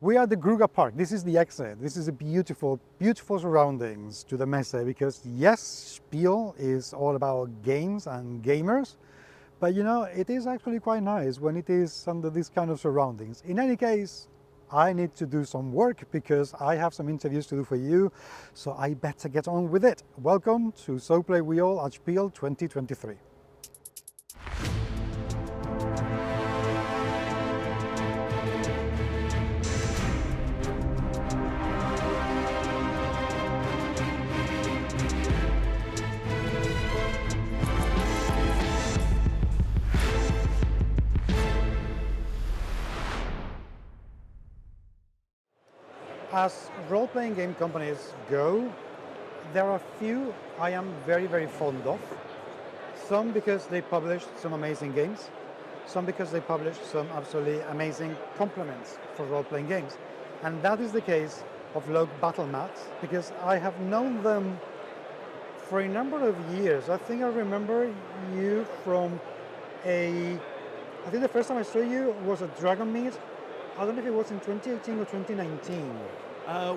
We are at the Gruga Park. This is the exit. This is a beautiful, beautiful surroundings to the Messe because yes, Spiel is all about games and gamers, but you know, it is actually quite nice when it is under this kind of surroundings. In any case, I need to do some work because I have some interviews to do for you, so I better get on with it. Welcome to So Play We All at Spiel 2023. As role-playing game companies go, there are few I am very, very fond of. Some because they published some amazing games, some because they published some absolutely amazing complements for role-playing games. And that is the case of Loke Battlemats, because I have known them for a number of years. I think I remember you from I think the first time I saw you was at Dragonlance. I don't know if it was in 2018 or 2019.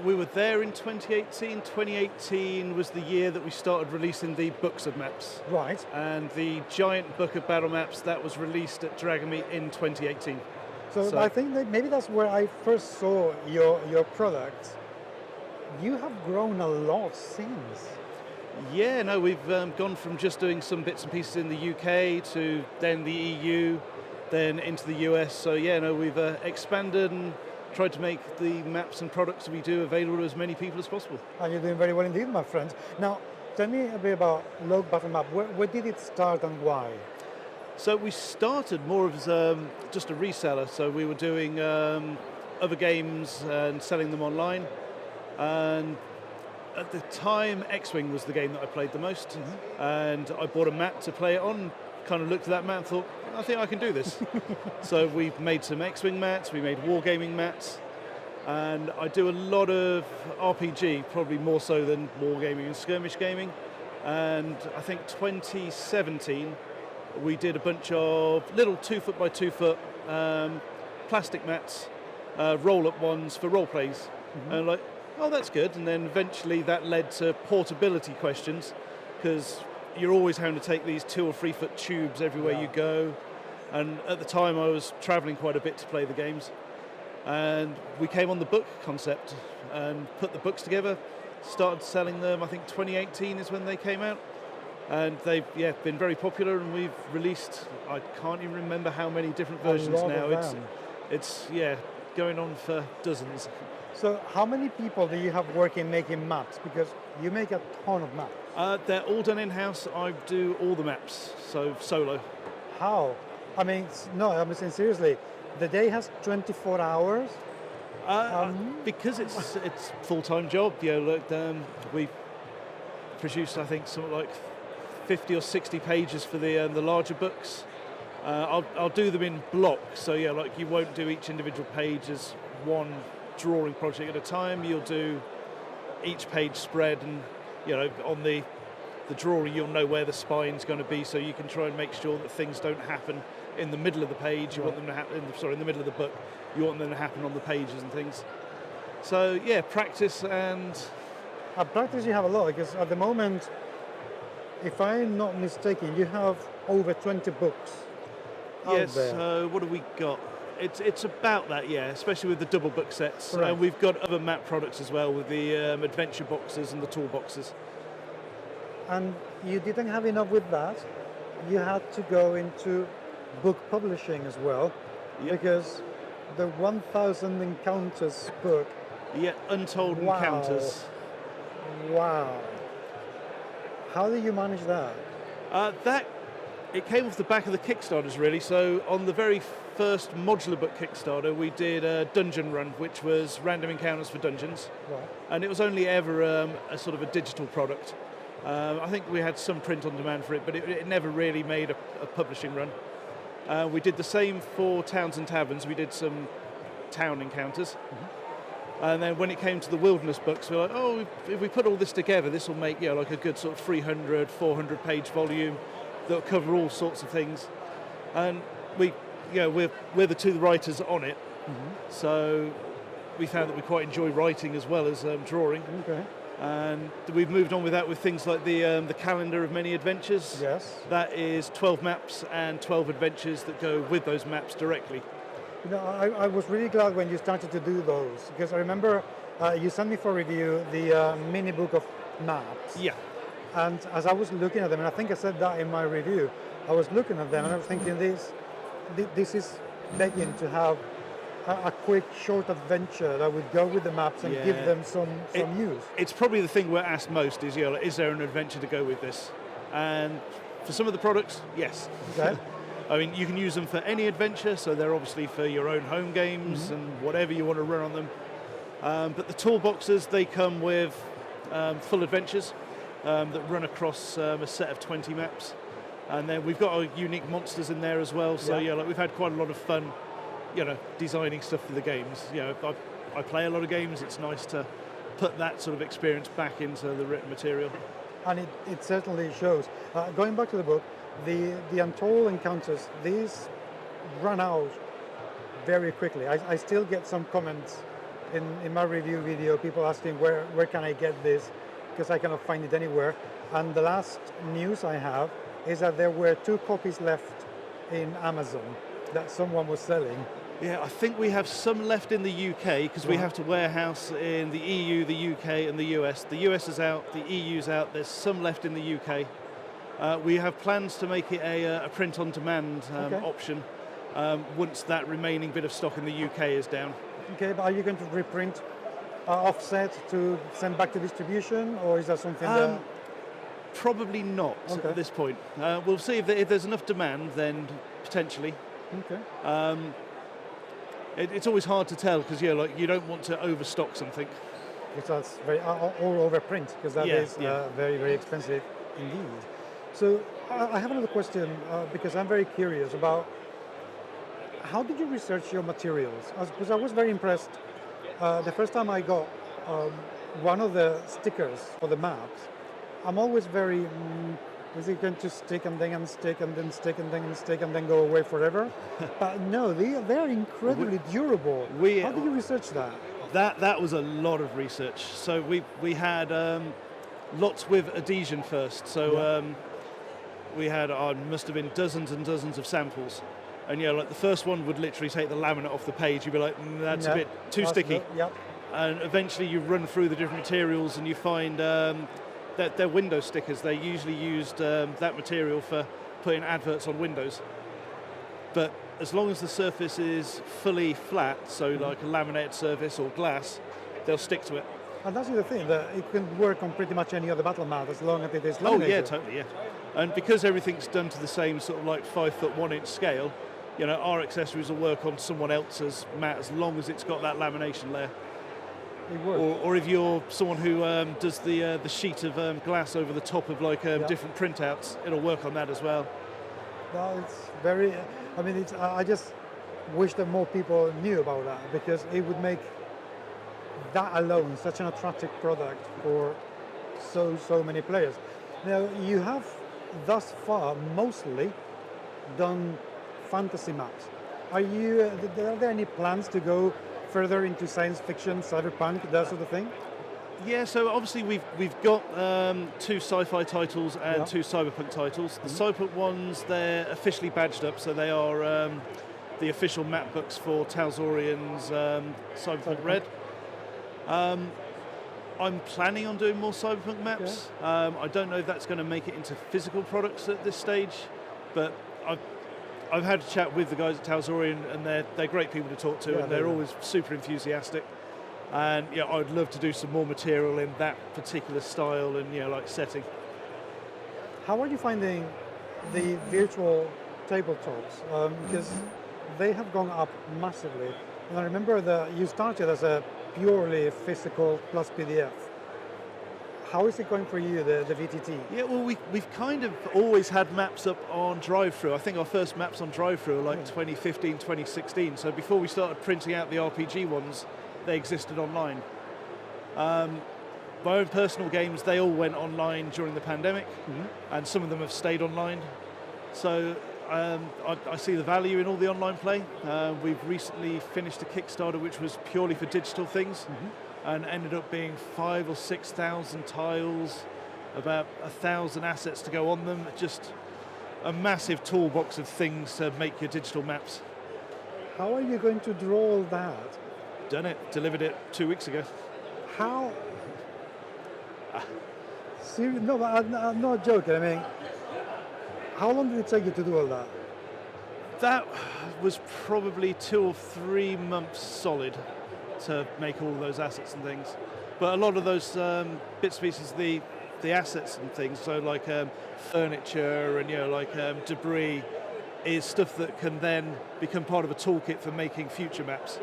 We were there in 2018. 2018 was the year that we started releasing the books of maps. Right. And the giant book of battle maps that was released at Dragonmeet in 2018. So I think that maybe that's where I first saw your product. You have grown a lot since. Yeah, no, we've gone from just doing some bits and pieces in the UK to then the EU, then into the US. So yeah, no, we've expanded and tried to make the maps and products we do available to as many people as possible. And you're doing very well indeed, my friend. Now, tell me a bit about Loke Battlemats. Where did it start and why? So we started more as just a reseller. So we were doing other games and selling them online. And at the time, X-Wing was the game that I played the most. Mm-hmm. And I bought a map to play it on. Kind of looked at that map and thought, I think I can do this. So we've made some X-Wing mats, we made wargaming mats, and I do a lot of RPG, probably more so than wargaming and skirmish gaming. And I think 2017, we did a bunch of little 2-foot by 2-foot plastic mats, roll-up ones for role plays. Mm-hmm. And like, oh, that's good. And then eventually that led to portability questions, because you're always having to take these 2 or 3 foot tubes everywhere you go. And at the time I was traveling quite a bit to play the games. And we came on the book concept and put the books together, started selling them. I think 2018 is when they came out. And they've been very popular, and we've released, I can't even remember how many different versions now. It's going on for dozens. So how many people do you have working making maps? Because you make a ton of maps. They're all done in-house. I do all the maps, so solo. How? I mean, no, I'm saying seriously. The day has 24 hours? Because it's full-time job. We produce, I think, something like 50 or 60 pages for the larger books. I'll do them in blocks, so like you won't do each individual page as one drawing project at a time. You'll do each page spread, and on the drawing you'll know where the spine's going to be, so you can try and make sure that things don't happen in the middle of the page. You want them to happen in the middle of the book. You want them to happen on the pages and things. So practice and practice you have a lot, because at the moment, if I'm not mistaken, you have over 20 books out there. So what have we got? It's about that, especially with the double book sets. Right. And we've got other map products as well, with the adventure boxes and the toolboxes. And you didn't have enough with that. You had to go into book publishing as well, because the 1000 Encounters book. Yeah, Untold Encounters. Wow. How did you manage that? It came off the back of the Kickstarters, really. So on the very first modular book Kickstarter, we did a dungeon run, which was random encounters for dungeons. Right. And it was only ever a sort of a digital product. I think we had some print on demand for it, but it never really made a publishing run. We did the same for Towns and Taverns. We did some town encounters. Mm-hmm. And then when it came to the wilderness books, we were like, if we put all this together, this will make like a good sort of 300, 400 page volume that'll cover all sorts of things. And we're the two writers on it. Mm-hmm. So we found that we quite enjoy writing as well as drawing. Okay. And we've moved on with that with things like the calendar of many adventures. Yes. That is 12 maps and 12 adventures that go with those maps directly. You know, I was really glad when you started to do those, because I remember you sent me for review the mini book of maps. Yeah. And as I was looking at them, and I think I said that in my review, I was looking at them and I was thinking this is begging to have a quick, short adventure that would go with the maps and give them some use. It's probably the thing we're asked most is, like, is there an adventure to go with this? And for some of the products, yes. Okay. I mean, you can use them for any adventure, so they're obviously for your own home games and whatever you want to run on them. But the toolboxes, they come with full adventures that run across a set of 20 maps. And then we've got our unique monsters in there as well, so like we've had quite a lot of fun, designing stuff for the games. I play a lot of games. It's nice to put that sort of experience back into the written material. And it certainly shows. Going back to the book, the Untold Encounters, these run out very quickly. I still get some comments in my review video, people asking where can I get this, because I cannot find it anywhere. And the last news I have is that there were 2 copies left in Amazon that someone was selling. Yeah, I think we have some left in the UK because we have to warehouse in the EU, the UK and the US. The US is out, the EU's out, there's some left in the UK. We have plans to make it a print-on-demand option once that remaining bit of stock in the UK is down. Okay, but are you going to reprint offset to send back to distribution, or is that something that... Probably not at this point. We'll see if there's enough demand, then potentially. Okay. It's always hard to tell because you don't want to overstock something. Because that's very all over print, because that is very, very expensive indeed. So I have another question because I'm very curious about how did you research your materials? Because I was very impressed the first time I got one of the stickers for the maps. I'm always very, is it going to stick and then unstick and then stick and then unstick and then go away forever? But no, they're incredibly durable. How do you research that? That was a lot of research. So we had lots with adhesion first. So we had, must have been dozens and dozens of samples. And like the first one would literally take the laminate off the page. You'd be like, that's a bit too sticky. And eventually you run through the different materials and you find that they're window stickers. They usually used that material for putting adverts on windows. But as long as the surface is fully flat, so like a laminated surface or glass, they'll stick to it. And that's the thing, that it can work on pretty much any other battle mat as long as it is laminated. Oh yeah, totally, yeah. And because everything's done to the same sort of like 5 foot 1 inch scale, our accessories will work on someone else's mat as long as it's got that lamination layer. It works. Or if you're someone who does the sheet of glass over the top of like different printouts, it'll work on that as well. Well, it's very, I just wish that more people knew about that, because it would make that alone such an attractive product for so many players. Now, you have thus far mostly done fantasy maps. Are there any plans to go further into science fiction, cyberpunk, that sort of thing? Yeah, so obviously we've got 2 sci-fi titles and 2 cyberpunk titles. The cyberpunk ones, they're officially badged up, so they are the official map books for Talzorian's Cyberpunk Red. I'm planning on doing more cyberpunk maps. I don't know if that's going to make it into physical products at this stage, but I've had a chat with the guys at Talzorian, and they're great people to talk to, and they're always super enthusiastic. And I'd love to do some more material in that particular style and like setting. How are you finding the virtual tabletops? Because they have gone up massively. And I remember that you started as a purely physical plus PDF. How is it going for you, the VTT? Yeah, well, we've kind of always had maps up on drive-through. I think our first maps on drive-through were like 2015, 2016. So before we started printing out the RPG ones, they existed online. My own personal games, they all went online during the pandemic, and some of them have stayed online. So I see the value in all the online play. We've recently finished a Kickstarter which was purely for digital things, and ended up being 5,000 or 6,000 tiles, about 1,000 assets to go on them. Just a massive toolbox of things to make your digital maps. How are you going to draw all that? Done it, delivered it 2 weeks ago. How? No, but I'm not joking. I mean, how long did it take you to do all that? That was probably 2 or 3 months solid to make all those assets and things. But a lot of those bits and pieces, the assets and things, so like furniture and debris, is stuff that can then become part of a toolkit for making future maps.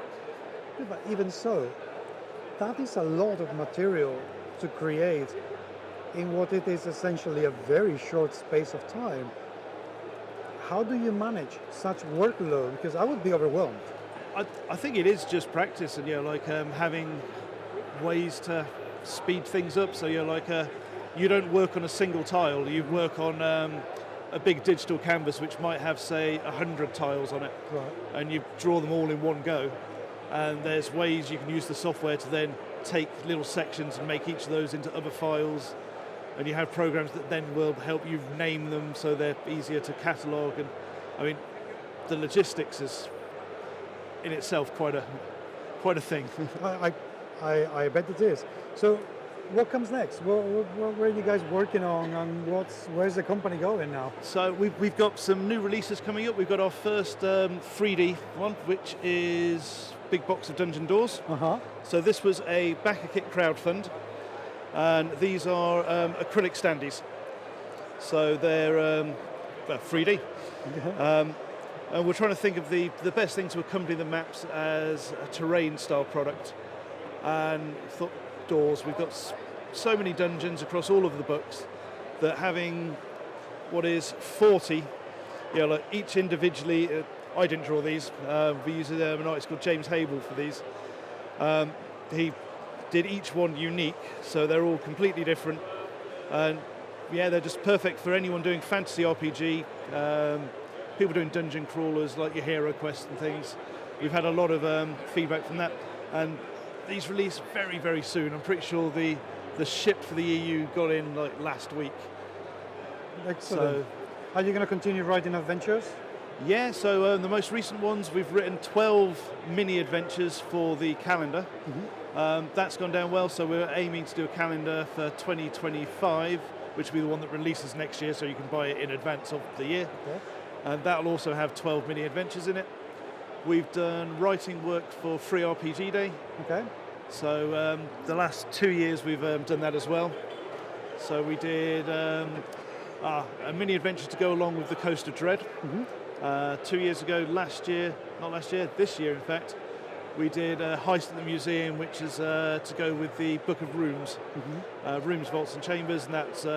Yeah, but even so, that is a lot of material to create in what it is essentially a very short space of time. How do you manage such workload? Because I would be overwhelmed. I think it is just practice and having ways to speed things up. So you don't work on a single tile, you work on a big digital canvas which might have, say, 100 tiles on it. Right. And you draw them all in one go. And there's ways you can use the software to then take little sections and make each of those into other files. And you have programs that then will help you name them so they're easier to catalogue. And I mean, the logistics is in itself quite a thing. I bet it is. So what comes next? What are you guys working on, and where's the company going now? So we've got some new releases coming up. We've got our first 3D one, which is Big Box of Dungeon Doors. So this was a back-a-kit crowdfund, and these are acrylic standees. So they're 3D. And we're trying to think of the best thing to accompany the maps as a terrain-style product. And thought doors, we've got so many dungeons across all of the books that having what is 40, each individually, I didn't draw these, we use an artist called James Hable for these. He did each one unique, so they're all completely different. And yeah, they're just perfect for anyone doing fantasy RPG, people doing dungeon crawlers like your Hero Quest and things. We've had a lot of feedback from that. And these release very, very soon. I'm pretty sure the ship for the EU got in like last week. Excellent. So, are you going to continue writing adventures? Yeah, so the most recent ones, we've written 12 mini adventures for the calendar. That's gone down well, so we're aiming to do a calendar for 2025, which will be the one that releases next year, so you can buy it in advance of the year. Okay. And that'll also have 12 mini adventures in it. We've done writing work for Free RPG Day. Okay. So the last 2 years we've done that as well. So we did a mini adventure to go along with the Coast of Dread. 2 years ago, this year in fact, we did a heist at the museum, which is to go with the Book of Rooms, Rooms, Vaults and Chambers, and that's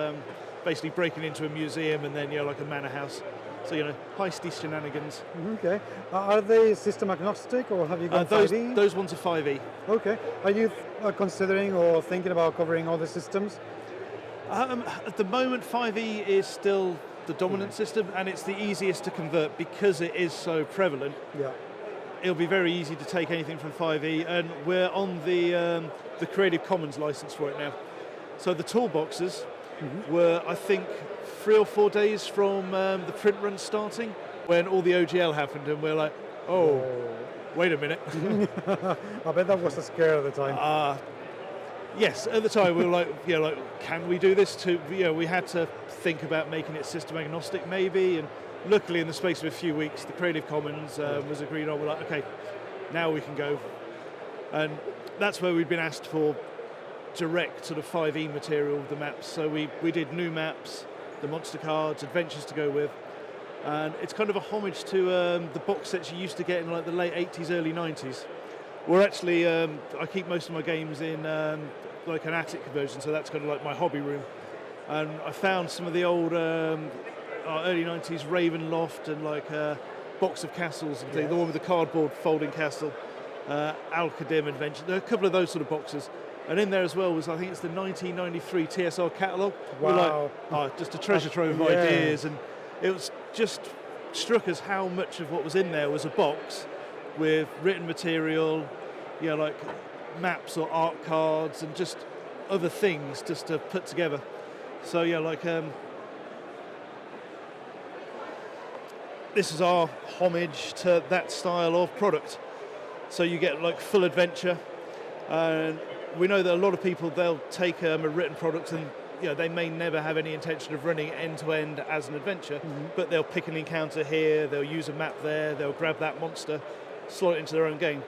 basically breaking into a museum and then like a manor house. So, heisty shenanigans. Okay. Are they system agnostic, or have you got 5e? Those ones are 5e. Okay. Are you considering or thinking about covering all the systems? At the moment, 5e is still the dominant system, and it's the easiest to convert because it is so prevalent. Yeah. It'll be very easy to take anything from 5e, and we're on the Creative Commons license for it now. So the toolboxes were, I think, 3 or 4 days from the print run starting when all the OGL happened, and we're like, oh, wait a minute. I bet that was a scare at the time. Yes, at the time we were like, can we do this? We had to think about making it system agnostic maybe, and luckily in the space of a few weeks the Creative Commons was agreed on. We're like, okay, now we can go. And that's where we'd been asked for direct sort of 5e material of the maps. So we did new maps, the monster cards, adventures to go with, and it's kind of a homage to the box sets you used to get in like the late 80s, early 90s. We're actually, I keep most of my games in like an attic version, so that's kind of like my hobby room. And I found some of the old early 90s Ravenloft and like Box of Castles and things, the one with the cardboard folding castle, Al-Qadim Adventure, there are a couple of those sort of boxes. And in there as well was, I think it's the 1993 TSR catalogue. Wow. We're like, just a treasure trove of ideas, and it was just struck us how much of what was in there was a box with written material, like maps or art cards and just other things just to put together. So this is our homage to that style of product. So you get like full adventure, and we know that a lot of people, they'll take a written product and they may never have any intention of running end to end as an adventure, but they'll pick an encounter here, they'll use a map there, they'll grab that monster, slot it into their own game.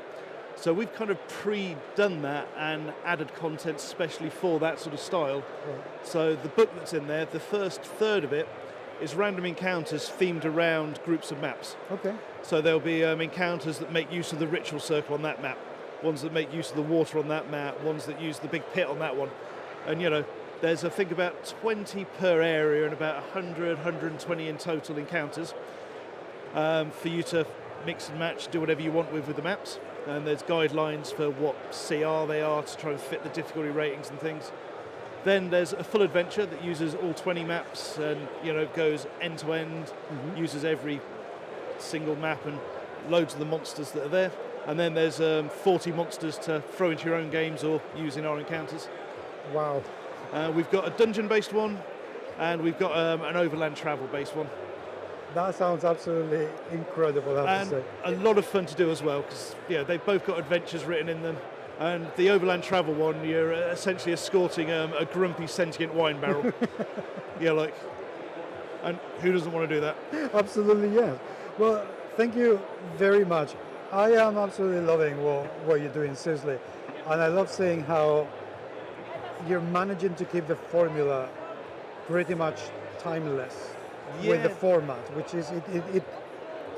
So we've kind of pre-done that and added content especially for that sort of style. Right. So the book that's in there, the first third of it is random encounters themed around groups of maps. Okay. So there'll be encounters that make use of the ritual circle on that map, ones that make use of the water on that map, ones that use the big pit on that one. And there's I think about 20 per area and about 100, 120 in total encounters for you to mix and match, do whatever you want with the maps. And there's guidelines for what CR they are to try and fit the difficulty ratings and things. Then there's a full adventure that uses all 20 maps and goes end to end, uses every single map and loads of the monsters that are there. And then there's 40 monsters to throw into your own games or use in our encounters. Wow. We've got a dungeon-based one, and we've got an overland travel-based one. That sounds absolutely incredible, I have to say. A lot of fun to do as well, because they've both got adventures written in them. And the overland travel one, you're essentially escorting a grumpy sentient wine barrel. And who doesn't want to do that? Absolutely, yes. Well, thank you very much. I am absolutely loving what you're doing, seriously. And I love seeing how you're managing to keep the formula pretty much timeless with the format, which is,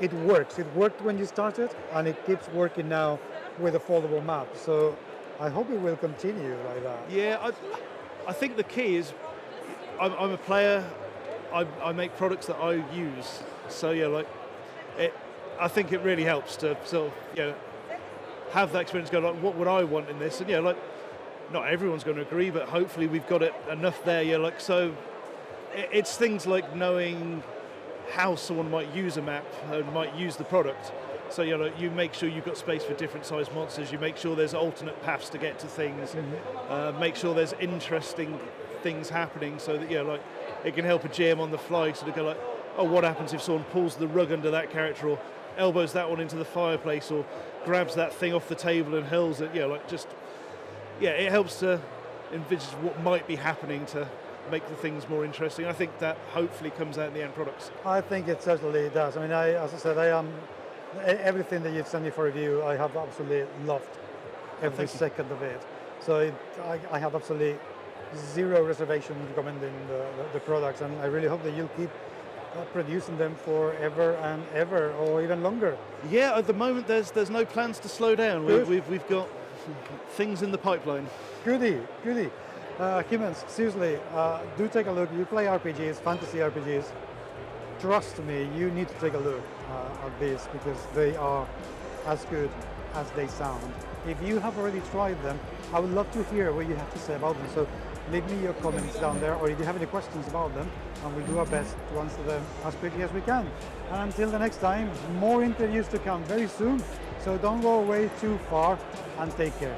it works. It worked when you started, and it keeps working now with a foldable map. So I hope it will continue like that. Yeah, I think the key is I'm a player. I make products that I use. So I think it really helps to sort of have that experience. Go like, what would I want in this? And not everyone's going to agree, but hopefully we've got it enough there. So it's things like knowing how someone might use a map and might use the product. So you make sure you've got space for different size monsters. You make sure there's alternate paths to get to things. Make sure there's interesting things happening, so that it can help a GM on the fly. So to go like, oh, what happens if someone pulls the rug under that character, or elbows that one into the fireplace, or grabs that thing off the table and hurls it? It helps to envisage what might be happening to make the things more interesting. I think that hopefully comes out in the end products. I think it certainly does. I mean, as I said, everything that you've sent me for review, I have absolutely loved every second of it. So I have absolutely zero reservation recommending the products, and I really hope that you'll keep producing them forever and ever, or even longer. Yeah, at the moment there's no plans to slow down. We've got things in the pipeline. Goody. Humans, seriously, do take a look. You play RPGs, fantasy RPGs. Trust me, you need to take a look at these, because they are as good as they sound. If you have already tried them, I would love to hear what you have to say about them. So leave me your comments down there, or if you have any questions about them, and we'll do our best to answer them as quickly as we can. And until the next time, more interviews to come very soon. So don't go away too far, and take care.